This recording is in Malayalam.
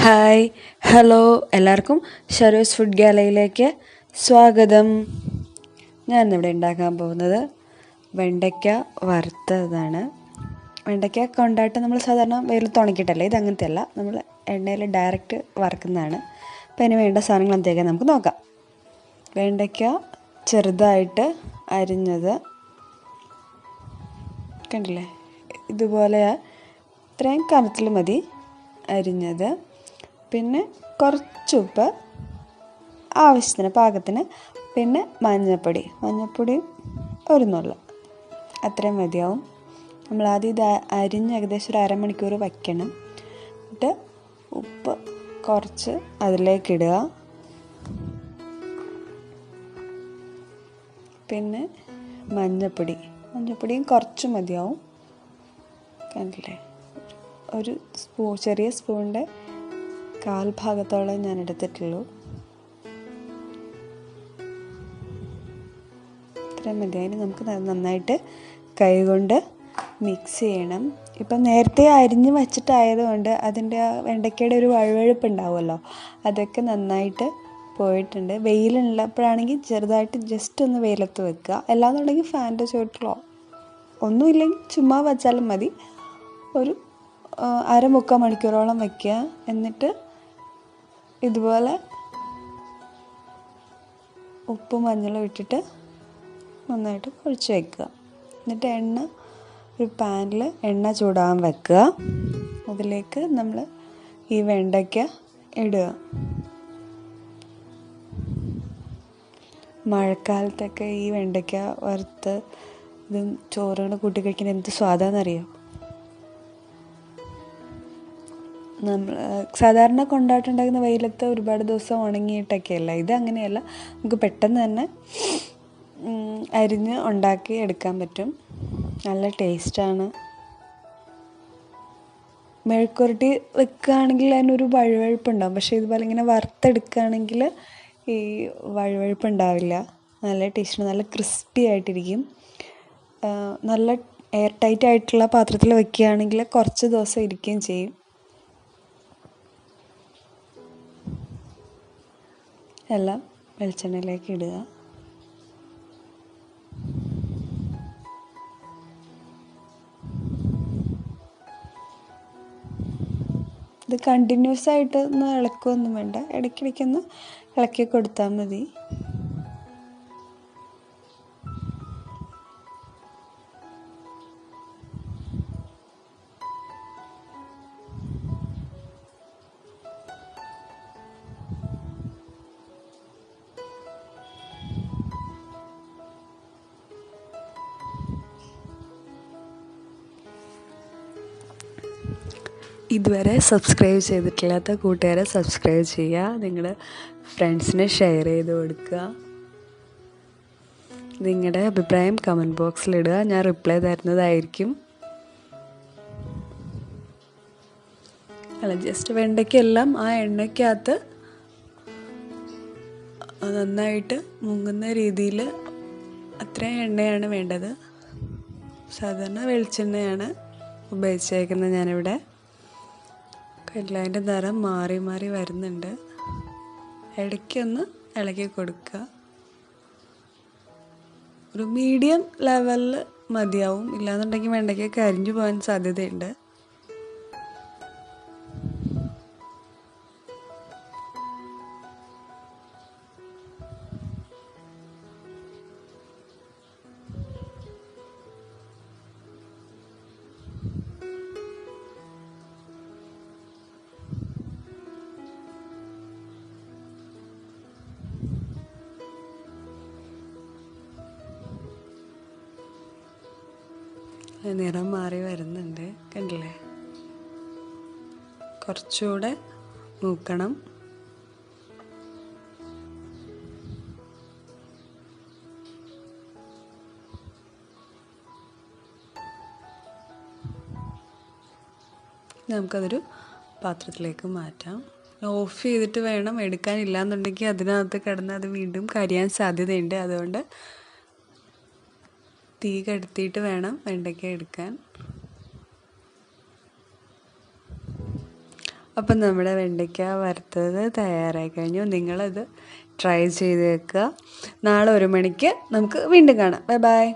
ഹായ് ഹലോ എല്ലാവർക്കും ഷറൂസ് ഫുഡ് ഗാലയിലേക്ക് സ്വാഗതം. ഞാനിന്നിവിടെ ഉണ്ടാക്കാൻ പോകുന്നത് വെണ്ടയ്ക്ക വറുത്തതാണ്. വെണ്ടയ്ക്ക കൊണ്ടായിട്ട് നമ്മൾ സാധാരണ വെയിലത്ത് ഉണക്കിയിട്ടല്ലേ, ഇത് അങ്ങനത്തെ അല്ല, നമ്മൾ എണ്ണയിൽ ഡയറക്റ്റ് വറുക്കുന്നതാണ്. അപ്പോൾ അതിന് വേണ്ട സാധനങ്ങൾ എന്തൊക്കെയാണ് നമുക്ക് നോക്കാം. വെണ്ടയ്ക്ക ചെറുതായിട്ട് അരിഞ്ഞത് കണ്ടില്ലേ, ഇതുപോലെ ഇത്രയും കനത്തിൽ മതി അരിഞ്ഞത്. പിന്നെ കുറച്ചുപ്പ് ആവശ്യത്തിന് പാകത്തിന്, പിന്നെ മഞ്ഞൾപ്പൊടി ഒരു നുള്ള, അത്രയും മതിയാവും. നമ്മൾ ആദ്യം ഇത് അരിഞ്ഞ് ഏകദേശം ഒരു അരമണിക്കൂർ വയ്ക്കണം. എന്നിട്ട് ഉപ്പ് കുറച്ച് അതിലേക്കിടുക. പിന്നെ മഞ്ഞൾപ്പൊടിയും കുറച്ച് മതിയാവും. കണ്ടില്ലേ, ഒരു ചെറിയ സ്പൂണിൻ്റെ 1/4 ഭാഗത്തോളം ഞാൻ എടുത്തിട്ടുള്ളൂ. ഇത്രയും മതി. അതിന് നമുക്ക് നന്നായിട്ട് കൈകൊണ്ട് മിക്സ് ചെയ്യണം. ഇപ്പം നേരത്തെ അരിഞ്ഞ് വച്ചിട്ടായതുകൊണ്ട് അതിൻ്റെ ആ വെണ്ടയ്ക്കയുടെ ഒരു വഴുവഴുപ്പ് ഉണ്ടാവുമല്ലോ, അതൊക്കെ നന്നായിട്ട് പോയിട്ടുണ്ട്. വെയിലുള്ളപ്പോഴാണെങ്കിൽ ചെറുതായിട്ട് ജസ്റ്റ് ഒന്ന് വെയിലത്ത് വെക്കുക. അല്ലാന്നുണ്ടെങ്കിൽ ഫാനിൻ്റെ ചുവട്ടിലോ ഒന്നുമില്ലെങ്കിൽ ചുമ്മാ വച്ചാലും മതി. ഒരു 1/4 മണിക്കൂറോളം വയ്ക്കുക. എന്നിട്ട് ഇതുപോലെ ഉപ്പും മഞ്ഞളും ഇട്ടിട്ട് നന്നായിട്ട് കുഴച്ച് വയ്ക്കുക. എന്നിട്ട് ഒരു പാനിൽ എണ്ണ ചൂടാകാൻ വെക്കുക. അതിലേക്ക് നമ്മൾ ഈ വെണ്ടയ്ക്ക ഇടുക. മഴക്കാലത്തൊക്കെ ഈ വെണ്ടയ്ക്ക വറുത്ത് ഇതും ചോറുകൾ കൂട്ടി കഴിക്കാൻ എന്ത് സ്വാദാണെന്നറിയോ. നമ്മൾ സാധാരണ കൊണ്ടായിട്ടുണ്ടാക്കുന്ന വെയിലത്ത് ഒരുപാട് ദിവസം ഉണങ്ങിയിട്ടൊക്കെയല്ല, ഇത് അങ്ങനെയല്ല. നമുക്ക് പെട്ടെന്ന് തന്നെ അരിഞ്ഞ് ഉണ്ടാക്കി എടുക്കാൻ പറ്റും. നല്ല ടേസ്റ്റാണ്. മെഴുക്കുരട്ടി വെക്കുകയാണെങ്കിൽ അതിനൊരു വഴുവഴുപ്പുണ്ടാവും. പക്ഷേ ഇതുപോലെ ഇങ്ങനെ വറുത്തെടുക്കുകയാണെങ്കിൽ ഈ വഴുവഴുപ്പ് ഉണ്ടാവില്ല. നല്ല ടേസ്റ്റ്, നല്ല ക്രിസ്പി ആയിട്ടിരിക്കും. നല്ല എയർ ടൈറ്റ് ആയിട്ടുള്ള പാത്രത്തിൽ വെക്കുകയാണെങ്കിൽ കുറച്ച് ദിവസം ഇരിക്കുകയും ചെയ്യും. എല്ലാം വെളിച്ചെണ്ണയിലേക്ക് ഇടുക. ഇത് കണ്ടിന്യൂസ് ആയിട്ട് ഒന്ന് ഇളക്കുകയൊന്നും വേണ്ട, ഇടയ്ക്കിടയ്ക്കൊന്ന് ഇളക്കി കൊടുത്താൽ മതി. ഇതുവരെ സബ്സ്ക്രൈബ് ചെയ്തിട്ടില്ലാത്ത കൂട്ടുകാരെ സബ്സ്ക്രൈബ് ചെയ്യുക. നിങ്ങളുടെ ഫ്രണ്ട്സിന് ഷെയർ ചെയ്ത് കൊടുക്കുക. നിങ്ങളുടെ അഭിപ്രായം കമൻറ്റ് ബോക്സിലിടുക, ഞാൻ റിപ്ലൈ തരുന്നതായിരിക്കും. ജസ്റ്റ് വെണ്ടയ്ക്കെല്ലാം ആ എണ്ണയ്ക്കകത്ത് നന്നായിട്ട് മുങ്ങുന്ന രീതിയിൽ അത്രയും എണ്ണയാണ് വേണ്ടത്. സാധാരണ വെളിച്ചെണ്ണയാണ് ഉപയോഗിച്ചേക്കുന്നത് ഞാനിവിടെ. അതിൻ്റെ നിറം മാറി മാറി വരുന്നുണ്ട്. ഇടയ്ക്കൊന്ന് ഇളക്കി കൊടുക്കുക. ഒരു മീഡിയം ലെവലിൽ മതിയാവും, ഇല്ലാന്നുണ്ടെങ്കിൽ വെണ്ടയ്ക്ക കരിഞ്ഞു പോകാൻ സാധ്യതയുണ്ട്. നിറം മാറി വരുന്നുണ്ട്, കണ്ടില്ലേ. കുറച്ചുകൂടെ മൂക്കണം. നമുക്കതൊരു പാത്രത്തിലേക്ക് മാറ്റാം. ഓഫ് ചെയ്തിട്ട് വേണം എടുക്കാനില്ലാന്നുണ്ടെങ്കിൽ അതിനകത്ത് കിടന്ന് അത് വീണ്ടും കരിയാൻ സാധ്യതയുണ്ട്. അതുകൊണ്ട് തീ കെടുത്തിയിട്ട് വേണം വെണ്ടയ്ക്ക എടുക്കാൻ. അപ്പം നമ്മുടെ വെണ്ടയ്ക്ക വറുത്തത് തയ്യാറായി കഴിഞ്ഞു. നിങ്ങളത് ട്രൈ ചെയ്ത് വെക്കുക. നാളെ 1 മണിക്ക് നമുക്ക് വീണ്ടും കാണാം. Bye bye.